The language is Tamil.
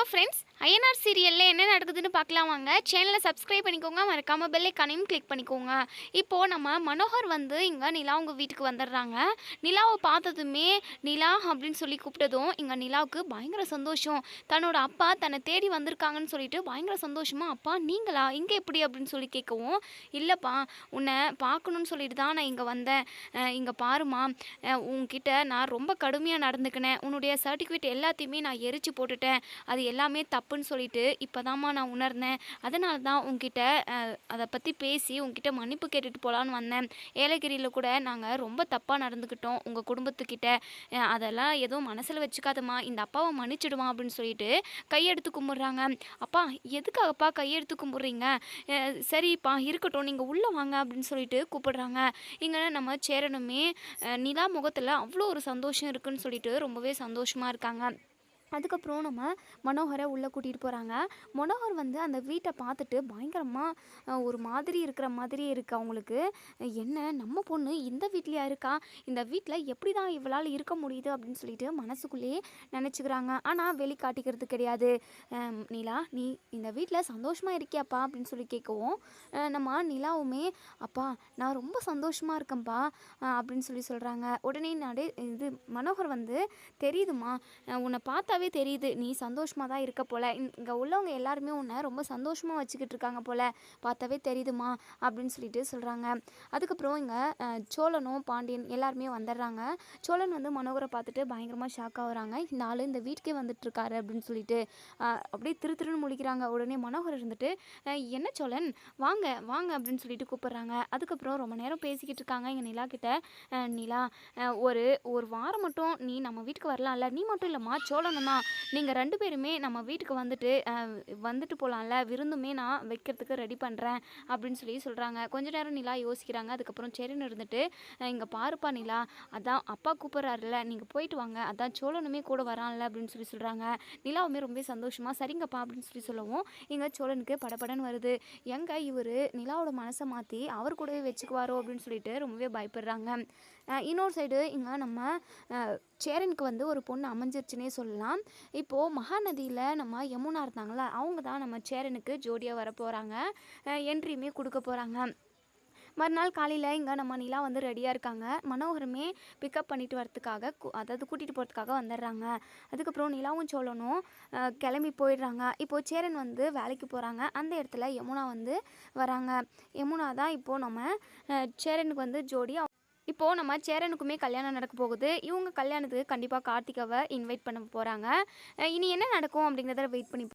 ஃப்ரெண்ட்ஸ், ஐஎன்ஆர் சீரியல்ல என்ன நடக்குதுன்னு பார்க்கலாம் வாங்க. சேனலை சப்ஸ்கிரைப் பண்ணிக்கோங்க, மறக்காம பெல் ஐகானையும் கிளிக் பண்ணிக்கோங்க. இப்போ நம்ம மனோகர் வந்து இங்க நிலா உங்க வீட்டுக்கு வந்துடுறாங்க. நிலாவை பார்த்ததுமே நிலா அப்படின்னு சொல்லி கூப்பிட்டதும் இங்க நிலாவுக்கு பயங்கர சந்தோஷம். தன்னோட அப்பா தன்னை தேடி வந்திருக்காங்கன்னு சொல்லிட்டு பயங்கர சந்தோஷமா, அப்பா நீங்களா இங்க எப்படி அப்படின்னு சொல்லி கேட்கவும், இல்லப்பா உன்னை பார்க்கணும்னு சொல்லிட்டு தான் நான் இங்க வந்தேன். இங்க பாருமா, உன்கிட்ட நான் ரொம்ப கடுமையாக நடந்துக்கினேன். உன்னுடைய சர்டிஃபிகேட் எல்லாத்தையுமே நான் எரிச்சு போட்டுட்டேன். அது எல்லாமே தப்புன்னு சொல்லிட்டு இப்போதாம்மா நான் உணர்ந்தேன். அதனால தான் உன்கிட்ட அதை பற்றி பேசி உன்கிட்ட மன்னிப்பு கேட்டுட்டு போகலான்னு வந்தேன். ஏலகிரியில் கூட நாங்கள் ரொம்ப தப்பாக நடந்துக்கிட்டோம் உங்கள் குடும்பத்துக்கிட்ட. அதெல்லாம் எதுவும் மனசில் வச்சுக்காதம்மா, இந்த அப்பாவை மன்னிச்சிடுவான் அப்படின்னு சொல்லிட்டு கையெடுத்து கும்பிட்றாங்க. அப்பா எதுக்காகப்பா கையெடுத்து கும்பிட்றீங்க? சரிப்பா இருக்கட்டும், நீங்கள் உள்ளே வாங்க அப்படின்னு சொல்லிட்டு கூப்பிடுறாங்க. இங்கே நம்ம சேரனுமே நிலா முகத்தில் அவ்வளோ ஒரு சந்தோஷம் இருக்குன்னு சொல்லிட்டு ரொம்பவே சந்தோஷமாக இருக்காங்க. அதுக்கப்புறம் நம்ம மனோகரை உள்ளே கூட்டிகிட்டு போகிறாங்க. மனோகர் வந்து அந்த வீட்டை பார்த்துட்டு பயங்கரமாக ஒரு மாதிரி இருக்கிற மாதிரியே இருக்குது அவங்களுக்கு. என்ன நம்ம பொண்ணு இந்த வீட்லையா இருக்கா? இந்த வீட்டில் எப்படி தான் இவளால் இருக்க முடியுது அப்படின்னு சொல்லிட்டு மனசுக்குள்ளேயே நினச்சிக்கிறாங்க. ஆனால் வெளிக்காட்டிக்கிறது கிடையாது. நிலா நீ இந்த வீட்டில் சந்தோஷமாக இருக்கியாப்பா அப்படின்னு சொல்லி கேட்கவும், நம்ம நிலாவுமே அப்பா நான் ரொம்ப சந்தோஷமாக இருக்கேன்ப்பா அப்படின்னு சொல்லி சொல்கிறாங்க. உடனே இது மனோகர் வந்து தெரியுதுமா, உன்னை பார்த்தாவே தெரியுது நீ சந்தோஷமாக தான் இருக்க போல. இங்கே உள்ளவங்க எல்லாருமே உன்னை ரொம்ப சந்தோஷமாக வச்சுக்கிட்டு இருக்காங்க போல, பார்த்தாவே தெரியுதுமா அப்படின்னு சொல்லிட்டு சொல்கிறாங்க. அதுக்கப்புறம் இங்கே சோழனும் பாண்டியன் எல்லாருமே வந்துடுறாங்க. சோழன் வந்து மனோகரை பார்த்துட்டு பயங்கரமாக ஷாக் ஆகுறாங்க. இந்த ஆள் இந்த வீட்டுக்கே வந்துட்டு இருக்காரு அப்படின்னு சொல்லிட்டு அப்படியே திருன்னு முழிக்கிறாங்க. உடனே மனோகர் இருந்துட்டு என்ன சோழன் வாங்க வாங்க அப்படின்னு சொல்லிட்டு கூப்பிட்றாங்க. அதுக்கப்புறம் ரொம்ப நேரம் பேசிக்கிட்டு இருக்காங்க. இங்கே நிலா கிட்ட, நிலா ஒரு ஒரு வாரம் மட்டும் நீ நம்ம வீட்டுக்கு வரலாம்ல, நீ மட்டும் இல்லைம்மா சோழனும் தான், நீங்கள் 2 பேருமே நம்ம வீட்டுக்கு வந்துட்டு போகலாம்ல, விருந்துமே நான் வைக்கிறதுக்கு ரெடி பண்ணுறேன் அப்படின்னு சொல்லி சொல்கிறாங்க. கொஞ்ச நேரம் நிலா யோசிக்கிறாங்க. அதுக்கப்புறம் சரின்னு இருந்துட்டு, இங்கே பாருப்பா நிலா, அதான் அப்பா கூப்பிட்றாருல, நீங்கள் போயிட்டு வாங்க, அதான் சோழனுமே கூட வரான்ல அப்படின்னு சொல்லி சொல்கிறாங்க. நிலாவுமே ரொம்ப சந்தோஷமாக சரிங்கப்பா அப்படின்னு சொல்லி சொல்லவும் இங்கே சோழனுக்கு படபடன்னு வருது. எங்கே இவர் நிலாவோட மனசை மாற்றி அவர் கூடவே வச்சுக்குவாரோ அப்படின்னு சொல்லிட்டு ரொம்பவே பயப்படுறாங்க. இன்னொரு சைடு இங்கே நம்ம சேரனுக்கு வந்து ஒரு பொண்ணு அமைஞ்சிருச்சுன்னே சொல்லலாம். இப்போது மகாநதியில் நம்ம யமுனா இருந்தாங்கள, அவங்க தான் நம்ம சேரனுக்கு ஜோடியாக வர போகிறாங்க. என்ட்ரியுமே கொடுக்க போகிறாங்க. மறுநாள் காலையில் இங்கே நம்ம நிலா வந்து ரெடியாக இருக்காங்க. மனோகரமே பிக்கப் பண்ணிட்டு வரத்துக்காக அதாவது கூட்டிகிட்டு போகிறதுக்காக வந்துடுறாங்க. அதுக்கப்புறம் நிலாவும் சோழனும் கிளம்பி போயிடுறாங்க. இப்போது சேரன் வந்து வேலைக்கு போகிறாங்க. அந்த இடத்துல யமுனா வந்து வராங்க. யமுனா தான் இப்போது நம்ம சேரனுக்கு வந்து ஜோடி. இப்போது நம்ம சேரனுக்குமே கல்யாணம் நடக்க போகுது. இவங்க கல்யாணத்துக்கு கண்டிப்பாக கார்த்திகாவை இன்வைட் பண்ண போகிறாங்க. இனி என்ன நடக்கும் அப்படிங்கிறத வெயிட் பண்ணி